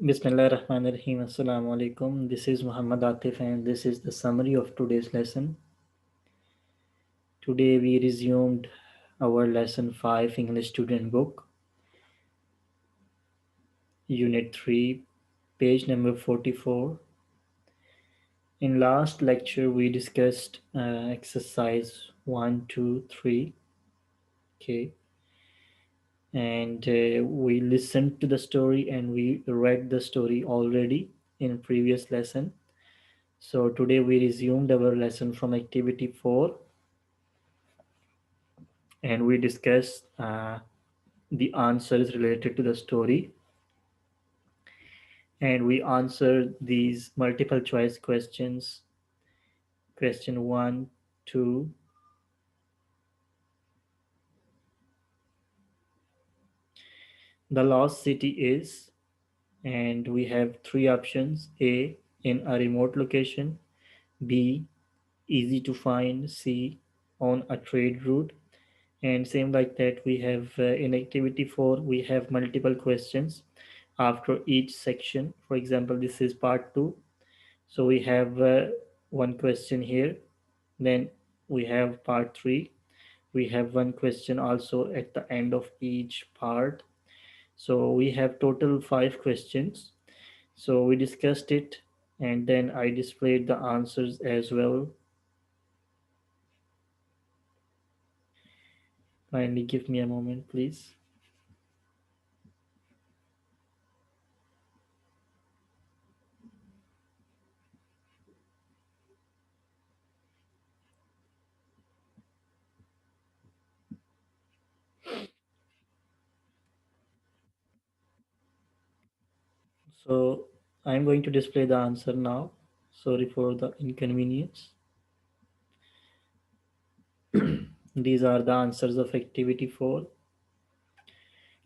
Bismillah ar-Rahman ar-Rahim. Assalamu alaikum. This is Muhammad Atif and this is the summary of today's lesson. Today we resumed our lesson 5 English student book, unit 3, page number 44. In last lecture we discussed exercise 1, 2, 3. Okay. And we listened to the story and we read the story already in previous lesson. So today we resumed our lesson from activity 4 and we discussed the answers related to the story, and we answered these multiple choice questions. Question 1, 2, the lost city is, and we have three options: A, in a remote location; B, easy to find; C, on a trade route. And same like that, we have in activity 4 we have multiple questions after each section. For example, this is part 2. So we have one question here, then we have part 3. We have one question also at the end of each part. So we have total 5 questions. So we discussed it and then I displayed the answers as well. Kindly give me a moment, please. So I'm going to display the answer now. Sorry for the inconvenience. These are the answers of activity 4,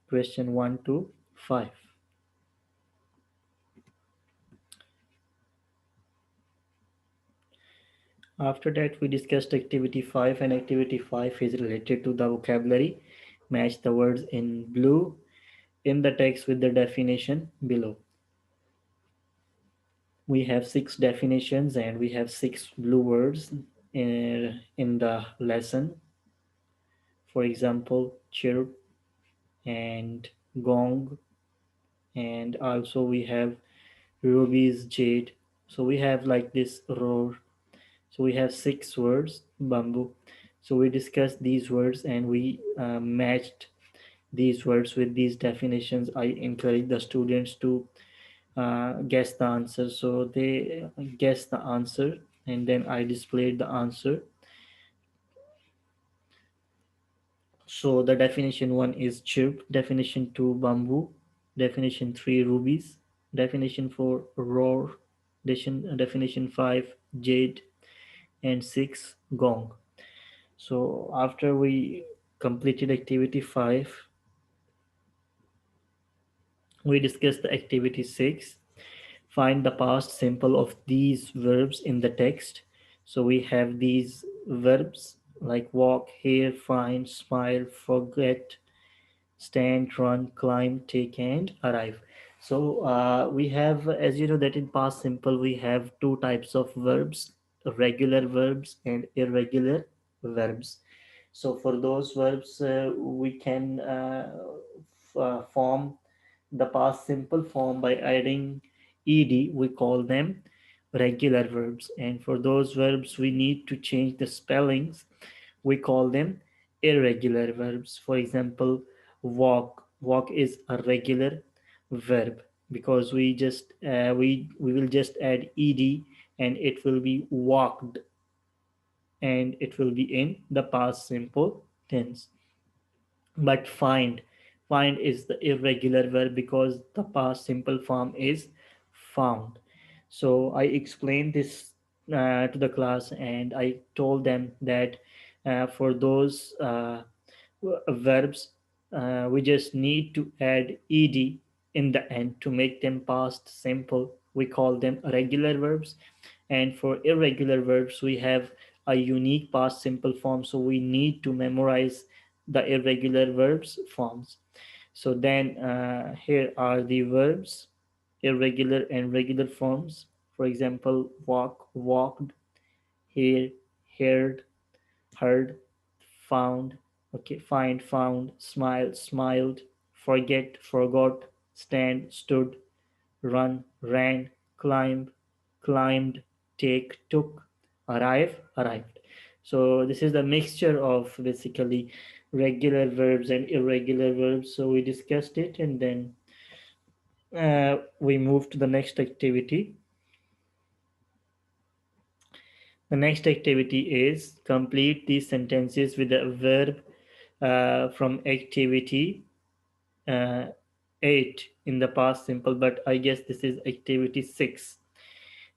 question 1 to 5. After that, we discussed activity 5, and activity 5 is related to the vocabulary. Match the words in blue in the text with the definition below. We have 6 definitions and we have 6 blue words in the lesson. For example, chirp and gong, and also we have rubies, jade. So we have like this roar. So we have 6 words, bamboo. So we discussed these words and we matched these words with these definitions. I encourage the students to guess the answer. So they guessed the answer and then I displayed the answer. So the definition 1 is chirp, definition 2 bamboo, definition 3 rubies, definition 4 roar, definition 5 jade, and 6 gong. So after we completed activity 5, we discussed the activity 6. Find the past simple of these verbs in the text. So we have these verbs like walk, hear, find, smile, forget, stand, run, climb, take, and arrive. So we have, as you know, that in past simple we have two types of verbs: regular verbs and irregular verbs. So for those verbs, we can form the past simple form by adding ed. We call them regular verbs, and for those verbs we need to change the spellings. We call them irregular verbs. For example, walk. Walk is a regular verb because we will just add ed and it will be walked, and it will be in the past simple tense. But find is the irregular verb because the past simple form is found. So I explained this to the class and I told them that for those verbs, we just need to add ed in the end to make them past simple. We call them regular verbs. And for irregular verbs, we have a unique past simple form. So we need to memorize the irregular verbs forms. So then here are the verbs. irregular and regular forms. For example, walk, walked, hear, heard, heard, found, okay, find, found, smile, smiled, forget, forgot, stand, stood, run, ran, climb, climbed, take, took, arrive, arrived. So this is the mixture of basically regular verbs and irregular verbs. So we discussed it, and then we move to the next activity. The next activity is complete these sentences with a verb from activity uh, 8 in the past simple, but I guess this is activity 6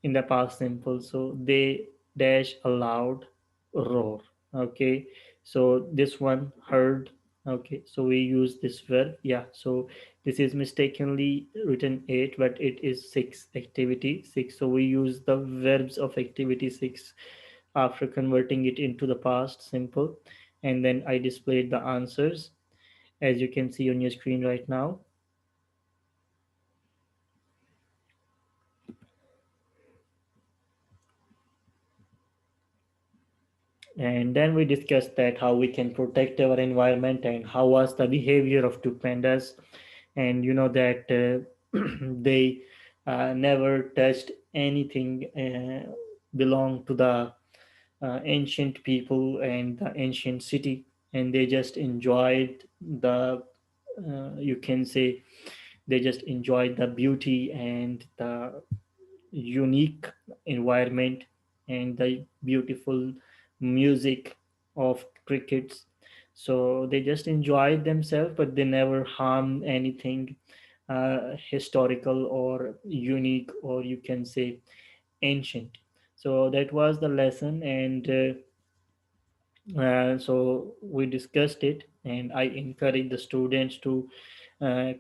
in the past simple. So they dash aloud roar. Okay, so this one heard. Okay, so we use this verb. Yeah, so this is mistakenly written 8, but it is 6, activity 6. So we use the verbs of activity 6 after converting it into the past simple, and then I displayed the answers as you can see on your screen right now. And then we discussed that how we can protect our environment and how was the behavior of two pandas. And you know that they never touched anything belong to the ancient people and the ancient city, and they just enjoyed the you can say they just enjoyed the beauty and the unique environment and the beautiful music of crickets. So they just enjoyed themselves, but they never harmed anything historical or unique, or you can say ancient. So that was the lesson, and so we discussed it, and I encourage the students to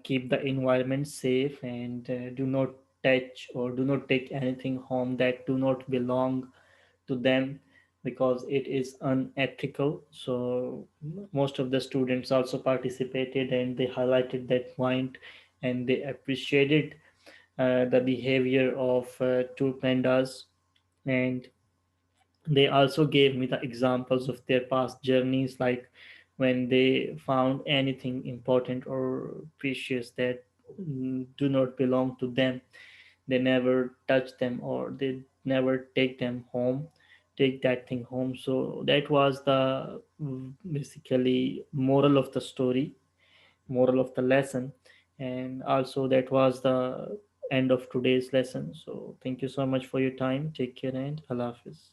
keep the environment safe, and do not touch or do not take anything home that do not belong to them, because it is unethical. So most of the students also participated, and they highlighted that point, and they appreciated the behavior of two pandas. And they also gave me the examples of their past journeys, like when they found anything important or precious that do not belong to them, they never touch them, or they never take that thing home. So that was the basically moral of the story, moral of the lesson. And also that was the end of today's lesson. So thank you so much for your time. Take care, and Allah Hafiz.